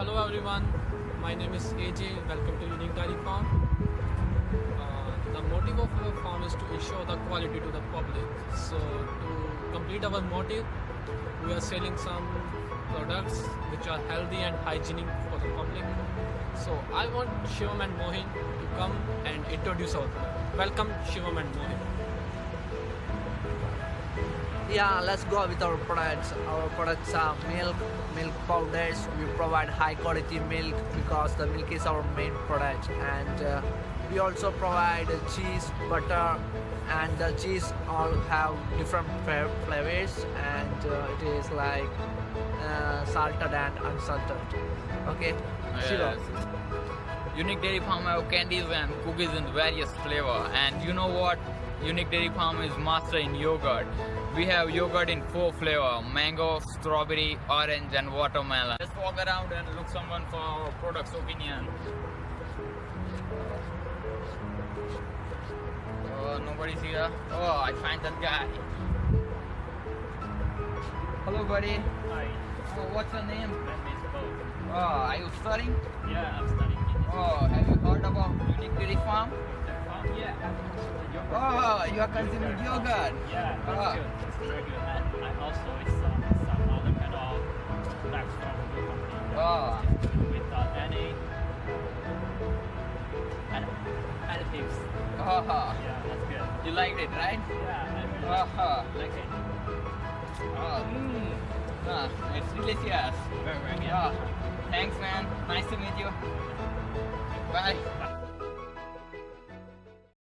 Hello everyone, my name is AJ. Welcome to Unique Dairy Farm. The motive of our farm is to ensure the quality to the public. So to complete our motive, we are selling some products which are healthy and hygienic for the public. So I want Shivam and Mohin to come and introduce our product. Welcome Shivam and Mohin. Yeah, let's go with our products. Our products are milk powders. We provide high quality milk because the milk is our main product, and we also provide cheese, butter, and the cheese all have different flavors, and it is like salted and unsalted. Okay, Shiva. Unique Dairy Farm have candies and cookies in various flavor, and you know what? Unique Dairy Farm is master in yogurt. We have yogurt in 4 flavor: mango, strawberry, orange, and watermelon. Let's walk around and look someone for our product's opinion. Oh, nobody's here. Oh, I find that guy. Hello, buddy. Hi, Oh, what's your name? my name is Bo. Oh, are you studying? Yeah, I'm studying in Oh, have you heard about Unique Dairy Farm? the farm. Yeah. Yogurt. Oh, you are consuming yogurt. Yeah, it's Ah. good. It's very good. And I also it's some other kind of products from the company. Oh. It's good without any additives. Oh, Yeah, that's good. you liked it, right? Yeah, I really Oh, like it. it's delicious. Very, very good. Yeah. Thanks, man. Nice to meet you. Bye.